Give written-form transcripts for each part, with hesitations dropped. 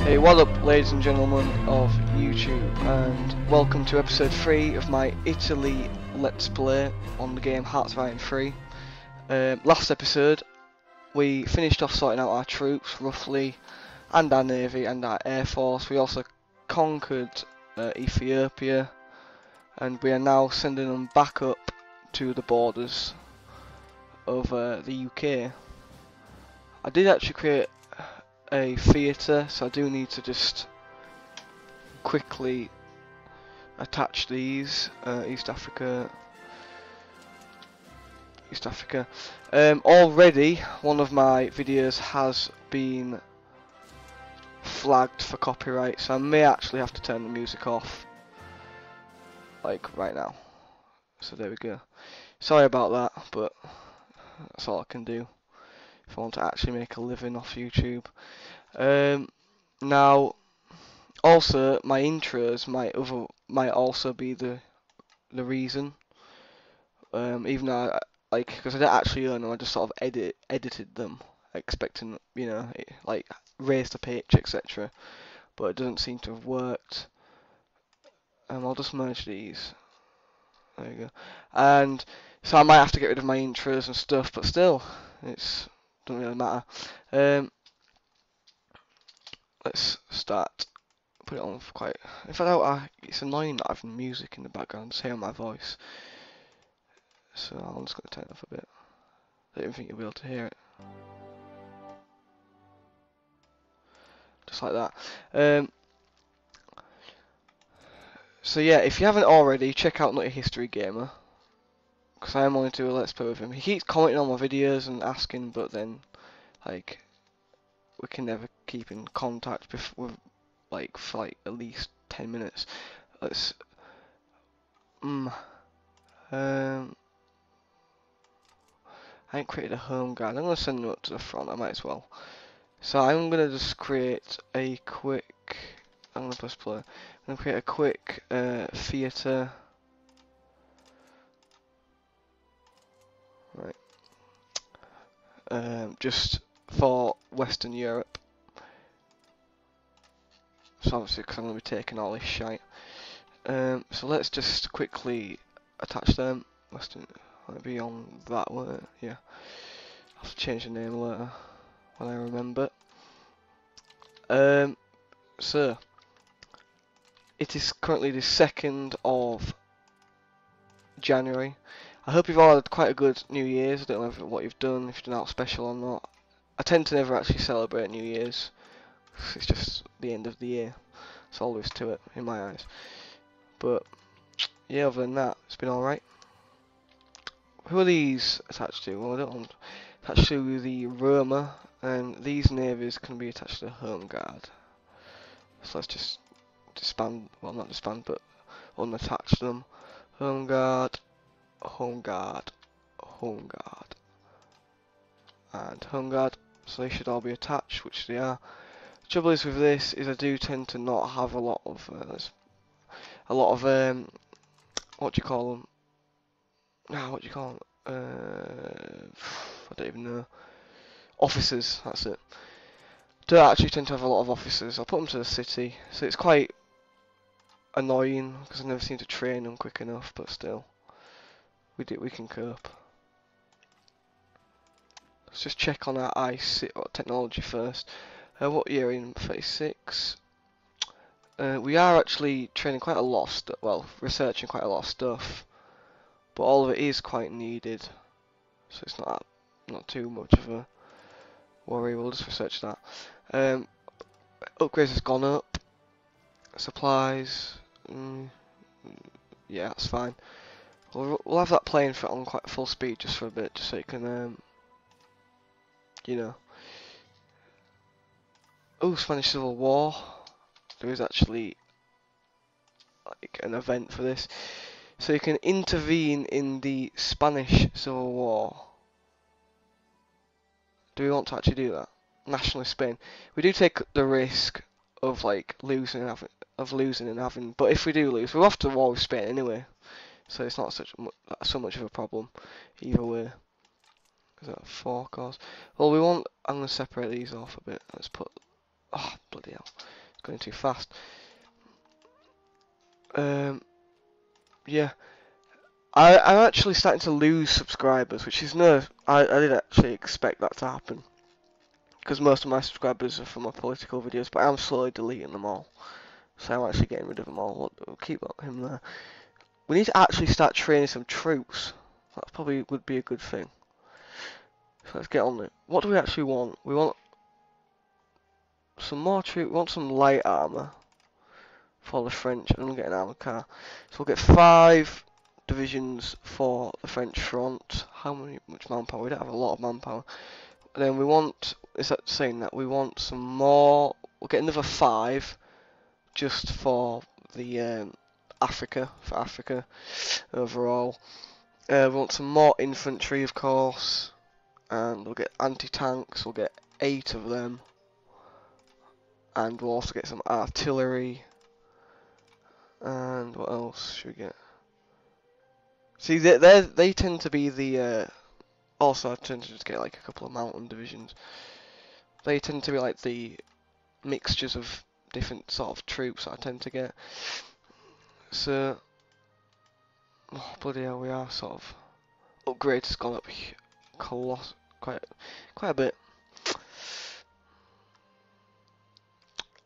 Hey, what up ladies and gentlemen of YouTube, and welcome to episode 3 of my Italy Let's Play on the game Hearts of Iron 3. Last episode we finished off sorting out our troops roughly, and our navy and our air force. We also conquered Ethiopia, and we are now sending them back up to the borders of the UK. I did actually create a theatre, so I do need to just quickly attach these. East Africa. Already one of my videos has been flagged for copyright, so I may actually have to turn the music off like right now. So there we go. Sorry about that, but that's all I can do if I want to actually make a living off YouTube. Now, also my intros might also be the reason. Even though because I didn't actually earn them, I just sort of edited them, expecting like raise the pitch, etc. But it doesn't seem to have worked. I'll just merge these. There you go. And so I might have to get rid of my intros and stuff, but still, it doesn't really matter. Let's start. Put it on for quite. In fact, it's annoying that I've music in the background to hear my voice. So I'm just going to turn it off a bit. I don't think you'll be able to hear it. Just like that. So yeah, if you haven't already, check out Nutty History Gamer, because I am wanting to do a Let's Play with him. He keeps commenting on my videos and asking, but then we can never keep in contact for at least 10 minutes. Let's I ain't created a home guard. I'm gonna send them up to the front. I might as well. So I'm gonna just create a quick. I'm gonna press play. I'm gonna create a quick theatre. Right. Just for Western Europe. So obviously, because I'm gonna be taking all this shite. So let's just quickly attach them. Western. Might be on that way. Yeah. I'll have to change the name later when I remember. So it is currently the 2nd of January. I hope you've all had quite a good New Year's. I don't know what you've done, if you've done out special or not. I tend to never actually celebrate New Year's. It's just the end of the year. There's all there is to it in my eyes. But yeah, other than that, it's been alright. Who are these attached to? Well, I don't want attached to the Roma, and these navies can be attached to the Home Guard. So let's just disband, well not disband, but unattach them. Home Guard, Home Guard, Home Guard, and Home Guard. So they should all be attached, which they are. The trouble is with this is I do tend to not have a lot of what do you call them? What do you call them? I don't even know. Officers, that's it. Don't actually tend to have a lot of officers. I'll put them to the city, so it's quite annoying because I never seem to train them quick enough. But still, we can cope. Let's just check on our technology first. What year are we in? 36. We are actually training quite a lot of stuff. Well, researching quite a lot of stuff. But all of it is quite needed, so it's not too much of a worry. We'll just research that. Upgrades has gone up. Supplies, yeah, that's fine. We'll have that playing for on quite full speed just for a bit, just so you can, Oh, Spanish Civil War. There is actually an event for this. So you can intervene in the Spanish Civil War. Do we want to actually do that? Nationalist Spain. We do take the risk of losing and having, but if we do lose, we're off to war with Spain anyway. So it's not so much of a problem either way. Is that 4 cores? Well, I'm going to separate these off a bit. Let's put Oh, bloody hell. It's going too fast. Yeah. I'm actually starting to lose subscribers, which is no... I didn't actually expect that to happen. Because most of my subscribers are from my political videos, but I'm slowly deleting them all. So I'm actually getting rid of them all. We'll keep him there. We need to actually start training some troops. That probably would be a good thing. So let's get on it. What do we actually want? We want some more troops. We want some light armour for the French, and we'll get an armoured car. So we'll get 5 divisions for the French front. Much manpower? We don't have a lot of manpower. And then we want, is that saying that we want some more? We'll get another 5 just for the Africa overall. We want some more infantry, of course, and we'll get anti-tanks. We'll get 8 of them, and we'll also get some artillery. And what else should we get? See, they tend to be the. Also, I tend to just get like a couple of mountain divisions. They tend to be like the mixtures of different sort of troops that I tend to get. So, oh, bloody hell, we are sort of upgrade has gone up quite a bit.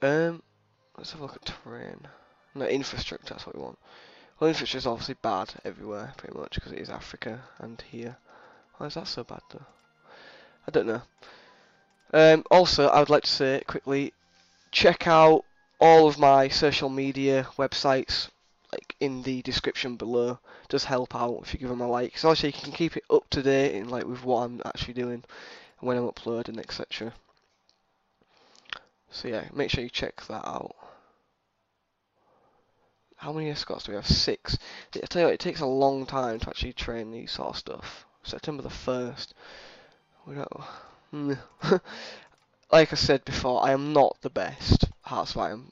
Let's have a look at terrain. No, infrastructure. That's what we want. Well, infrastructure is obviously bad everywhere, pretty much, because it is Africa and here. Why is that so bad though? I don't know. Also, I would like to say quickly, check out all of my social media websites, like in the description below. It does help out if you give them a like. So also you can keep it up to date in like with what I'm actually doing and when I'm uploading, etc. So yeah, make sure you check that out. How many escorts do we have? 6. I tell you what, it takes a long time to actually train these sort of stuff. September the 1st. We don't. Like I said before, I am not the best Hearthstone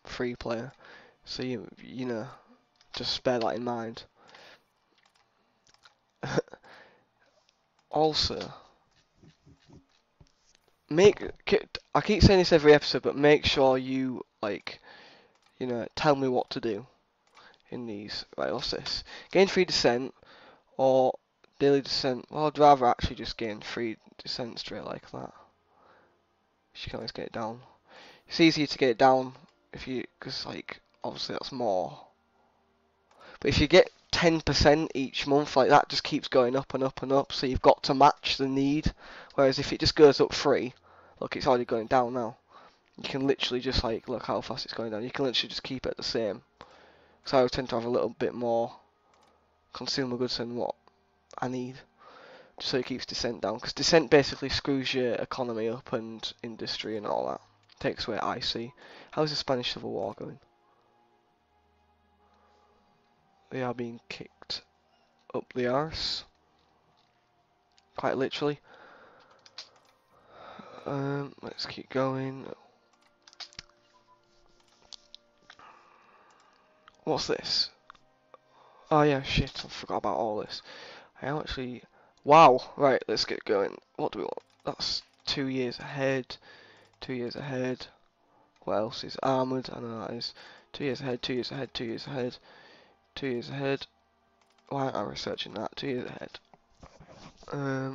free player, so you know, just bear that in mind. Also, I keep saying this every episode, but make sure you tell me what to do in these. Right, what's this? Gain free descent or daily descent. Well, I'd rather actually just gain free descent straight like that. You can always get it down. It's easier to get it down because like obviously that's more. But if you get 10% each month, like that just keeps going up and up and up, so you've got to match the need. Whereas if it just goes up free, look, it's already going down now. You can literally just like look how fast it's going down. You can literally just keep it the same. So I tend to have a little bit more consumer goods than what I need, just so it keeps descent down. Because descent basically screws your economy up and industry and all that. Takes away IC. How's the Spanish Civil War going? They are being kicked up the arse. Quite literally. Let's keep going. What's this? Oh yeah, shit, I forgot about all this. I am actually... Wow! Right, let's get going. What do we want? That's 2 years ahead. 2 years ahead. What else is armoured? I know that is. 2 years ahead, 2 years ahead, 2 years ahead. 2 years ahead. Why aren't I researching that? 2 years ahead.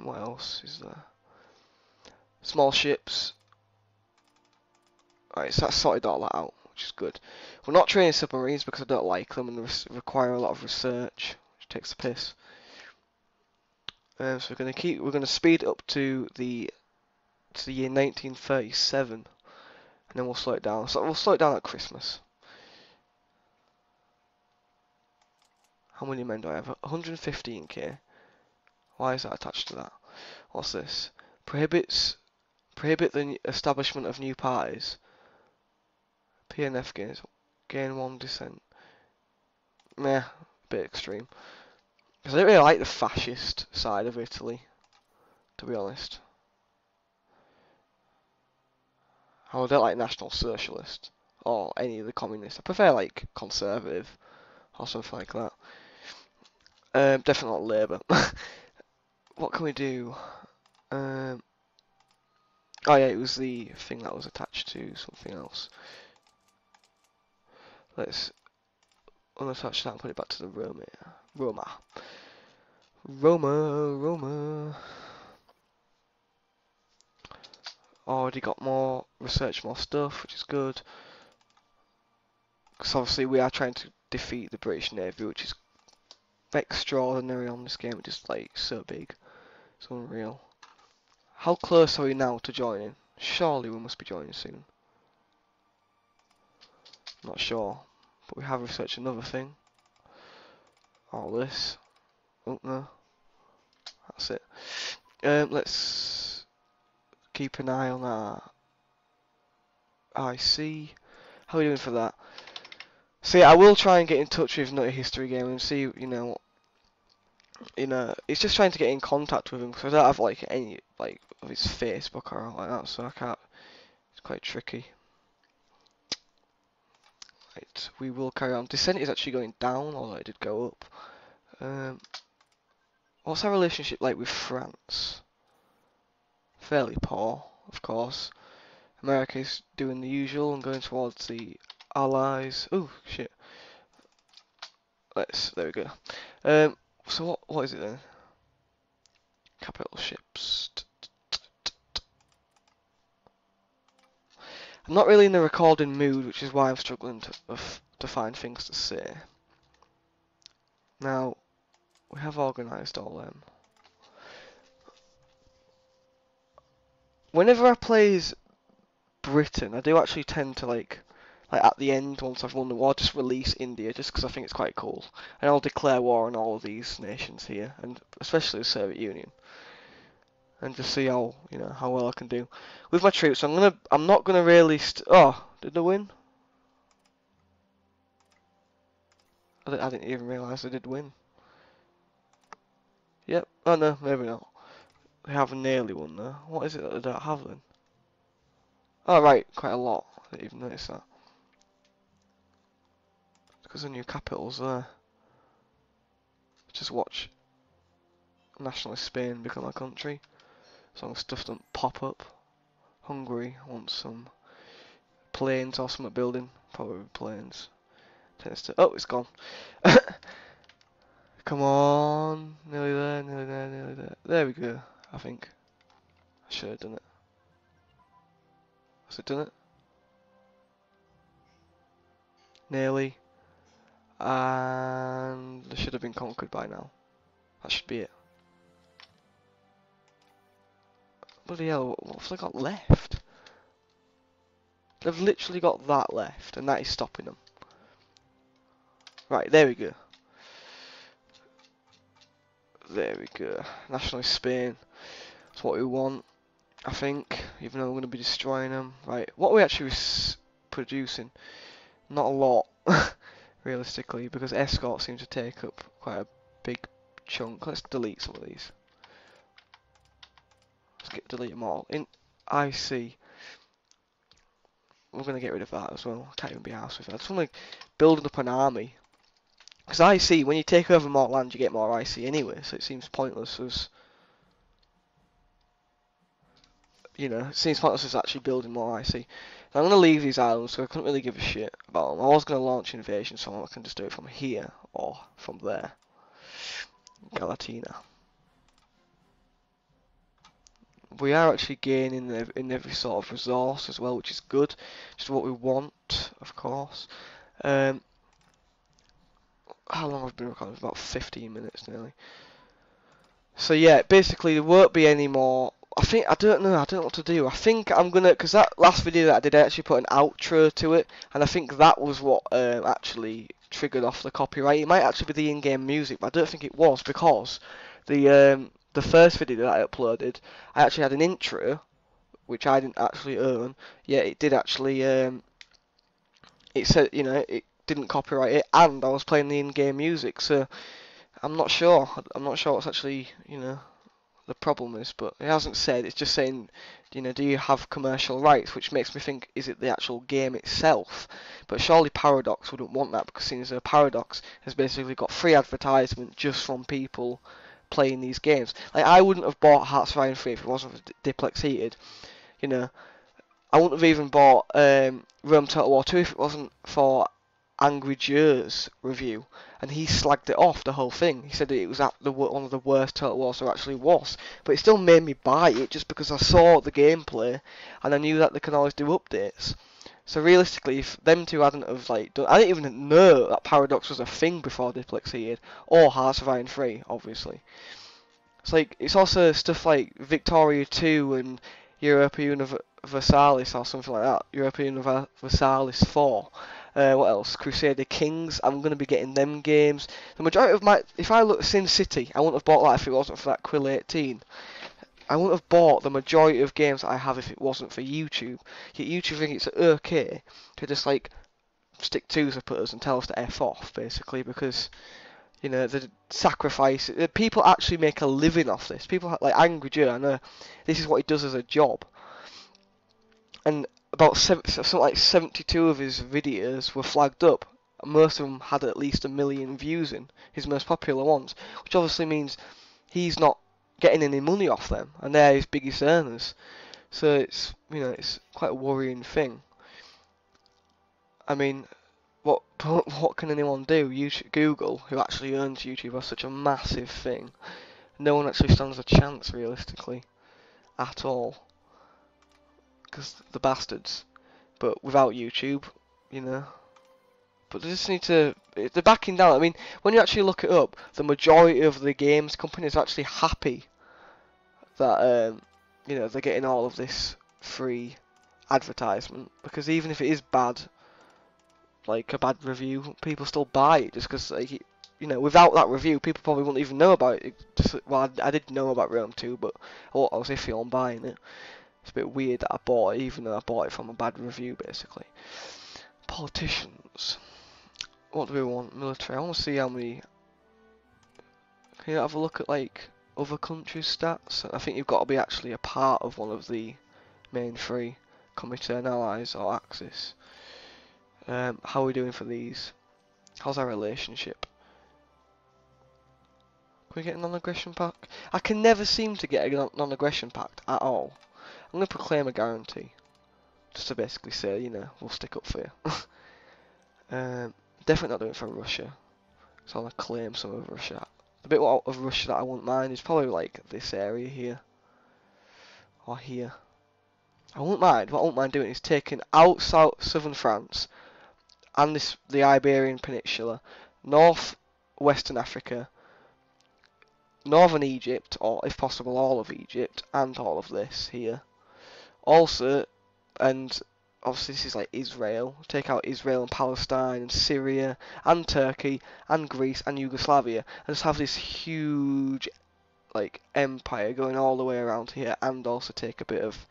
What else is there? Small ships. Alright, so that's sorted all that out, which is good. We're not training submarines because I don't like them and they require a lot of research, which takes the piss. So we're gonna speed it up to the year 1937, and then we'll slow it down. So we'll slow it down at Christmas. How many men do I have? 115k. Why is that attached to that? What's this? Prohibit the establishment of new parties. PNF gain 1 dissent. Meh, a bit extreme. Because I don't really like the fascist side of Italy, to be honest. I don't like National Socialist or any of the communists. I prefer like Conservative or something like that. Definitely not Labour. What can we do? Oh yeah, it was the thing that was attached to something else. Let's unattach that and put it back to the Roma. Roma. Already got more research, more stuff, which is good. Because obviously we are trying to defeat the British Navy, which is extraordinary on this game. It's just like so big. It's unreal. How close are we now to joining? Surely we must be joining soon. Not sure. But we have researched another thing. All this. Oh no. That's it. Let's keep an eye on our IC. How are we doing for that? See, I will try and get in touch with Nutty History Game and see, it's just trying to get in contact with him because I don't have like any like of his Facebook or anything like that, so I can't. It's quite tricky. Right, we will carry on. Descent is actually going down, although it did go up. What's our relationship like with France? Fairly poor, of course. America's doing the usual and going towards the Allies. Oh shit. There we go. So what is it then? Capital ships. I'm not really in the recording mood, which is why I'm struggling to find things to say. Now, we have organised all them. Whenever I play as Britain, I do actually tend to like at the end, once I've won the war, just release India, just because I think it's quite cool. And I'll declare war on all of these nations here, and especially the Soviet Union. And just see how how well I can do with my troops. I'm not gonna really. Oh, did they win? I didn't even realise they did win. Yep. Oh no, maybe not. They have nearly won though. What is it that they don't have then? Oh right, quite a lot. I didn't even notice that. Because the new capitals there. Just watch nationalist Spain become a country. As long as stuff doesn't pop up. Hungary wants some planes or something building. Probably planes. Oh, it's gone. Come on. Nearly there, nearly there, nearly there. There we go, I think. I should have done it. Has it done it? Nearly. And they should have been conquered by now. That should be it. Bloody hell, what have they got left? They've literally got that left, and that is stopping them. Right, there we go. There we go. Nationalist Spain. That's what we want, I think. Even though we're going to be destroying them. Right, what are we actually producing? Not a lot, realistically, because escorts seem to take up quite a big chunk. Let's delete some of these. Delete them all. In IC, we're going to get rid of that as well. Can't even be arsed with it. I just want to build up an army. Because IC, when you take over more land, you get more IC anyway, so it seems pointless as... it seems pointless as actually building more IC. Now, I'm going to leave these islands, so I couldn't really give a shit about them. I was going to launch invasion, so I can just do it from here, or from there. Galatina. We are actually gaining in every sort of resource as well, which is good. Just what we want, of course. How long have I been recording? About 15 minutes nearly. So yeah, basically there won't be any more. I don't know what to do. I think I'm gonna, because that last video that I did, I actually put an outro to it, and I think that was what actually triggered off the copyright. It might actually be the in-game music, but I don't think it was, because the first video that I uploaded, I actually had an intro, which I didn't actually own. Yeah, it did actually. It said, it didn't copyright it, and I was playing the in-game music, so I'm not sure. I'm not sure what's actually, the problem is, but it hasn't said. It's just saying, do you have commercial rights, which makes me think, is it the actual game itself? But surely Paradox wouldn't want that, because seeing as Paradox has basically got free advertisement just from people playing these games. Like, I wouldn't have bought Hearts of Iron 3 if it wasn't for Diplex Heated. You know, I wouldn't have even bought Rome Total War 2 if it wasn't for Angry Joe's review, and he slagged it off, the whole thing. He said that it was one of the worst Total Wars there actually was, but it still made me buy it just because I saw the gameplay and I knew that they can always do updates. So realistically, if them two hadn't have like done, I didn't even know that Paradox was a thing before Dyslexia or Hearts of Iron 3, obviously. It's like it's also stuff like Victoria 2 and Europa Universalis or something like that. Europa Universalis 4. What else? Crusader Kings. I'm going to be getting them games. The majority of my... If I look at Sin City, I wouldn't have bought that if it wasn't for that Quill 18. I wouldn't have bought the majority of games that I have if it wasn't for YouTube. Yet YouTube think it's okay to just like stick twos up at us and tell us to F off, basically, because... You know, the sacrifice. People actually make a living off this. People like Angry Joe, I know this is what he does as a job. And about something like 72 of his videos were flagged up. Most of them had at least 1 million views in his most popular ones, which obviously means he's not getting any money off them, and they're his biggest earners. So it's, you know, it's quite a worrying thing. I mean, what can anyone do? Google, who actually earns YouTube, are such a massive thing. No one actually stands a chance, realistically, at all. Because the bastards. But without YouTube, you know. But they just need to... They're backing down. I mean, when you actually look it up, the majority of the games companies are actually happy that, you know, they're getting all of this free advertisement. Because even if it is bad, like a bad review, people still buy it just because, like, you know, without that review, people probably wouldn't even know about it. Just, well, I did know about Rome 2, but I was iffy on buying it. It's a bit weird that I bought it, even though I bought it from a bad review, basically. Politicians. What do we want? Military. I want to see how many... Can you have a look at, like, other countries' stats? I think you've got to be actually a part of one of the main three. Comintern, Allies, or Axis. How are we doing for these? How's our relationship? Can we get a non-aggression pact? I can never seem to get a non-aggression pact at all. I'm going to proclaim a guarantee. Just to basically say, you know, we'll stick up for you. Definitely not doing it for Russia. So I'm going to claim some of Russia. The bit of Russia that I wouldn't mind is probably like this area here. Or here. I wouldn't mind. What I wouldn't mind doing is taking out southern France and the Iberian Peninsula, north-western Africa, northern Egypt, or if possible all of Egypt, and all of this here. Also, and obviously this is like Israel, take out Israel and Palestine and Syria and Turkey and Greece and Yugoslavia, and just have this huge like empire going all the way around here, and also take a bit of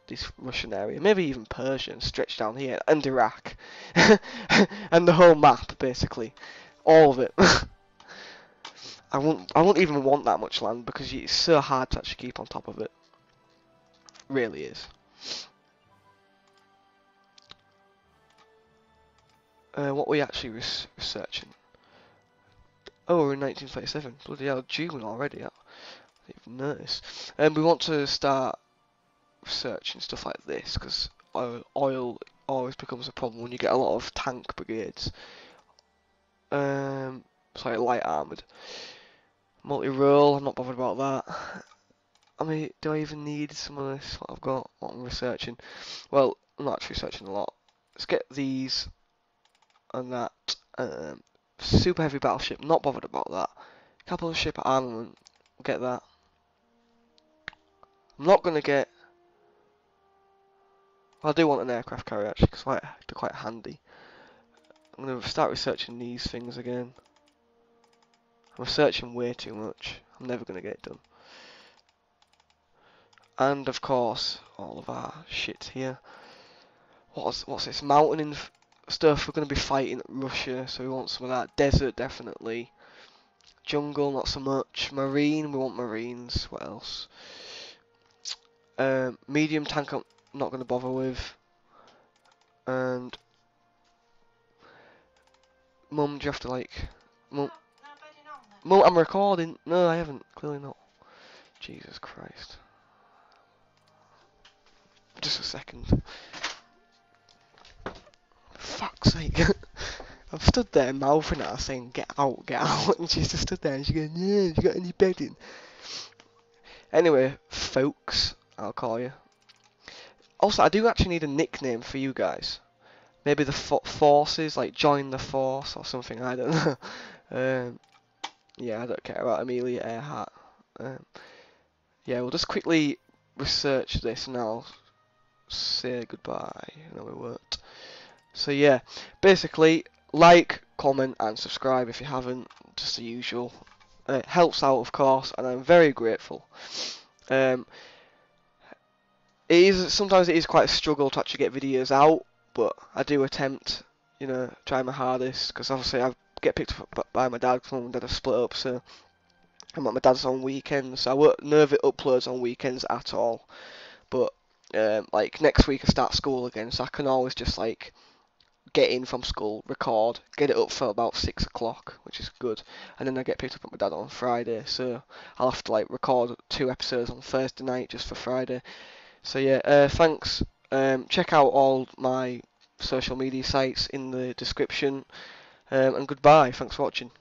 this Russian area, maybe even Persia, and stretch down here, and Iraq, and the whole map basically, all of it. I won't even want that much land because it's so hard to actually keep on top of it. Really is. What are we actually researching? Oh, we're in 1937. Bloody hell, June already. I didn't even notice. We want to start researching stuff like this because oil always becomes a problem when you get a lot of tank brigades. Sorry, light armoured. Multi-role, I'm not bothered about that. I mean, do I even need some of this, what I've got, what I'm researching? Well, I'm not actually researching a lot. Let's get these and that. Super heavy battleship, not bothered about that. Capital ship armament, we'll get that. I'm not going to get... Well, I do want an aircraft carrier actually, because they're quite handy. I'm going to start researching these things again. I'm researching way too much. I'm never going to get it done. And of course, all of our shit here. What's this? Mountain stuff. We're going to be fighting Russia, so we want some of that. Desert, definitely. Jungle, not so much. Marine, we want Marines. What else? Medium tank, I'm not going to bother with. And Mum, do you have to like... Mum, I'm recording. No, I haven't. Clearly not. Jesus Christ. Just a second. Fuck's sake. I've stood there mouthing at her saying, get out, and she's just stood there and she's going, yeah, have you got any bedding? Anyway, folks, I'll call you. Also, I do actually need a nickname for you guys. Maybe the forces, like join the force or something, I don't know. Yeah, I don't care about Amelia Earhart. Yeah, we'll just quickly research this and I'll say goodbye. No, we won't. So yeah, basically, like, comment and subscribe if you haven't, just the usual. It helps out, of course, and I'm very grateful. Sometimes it is quite a struggle to actually get videos out, but I do attempt, you know, try my hardest, because obviously I get picked up by my dad, because mum and dad have split up, so I'm at my dad's on weekends, so I won't know if it uploads on weekends at all. But like next week I start school again, so I can always just like get in from school, record, get it up for about 6 o'clock, which is good, and then I get picked up at my dad on Friday, so I'll have to like record 2 episodes on Thursday night just for Friday. So yeah, thanks. Check out all my social media sites in the description, and goodbye. Thanks for watching.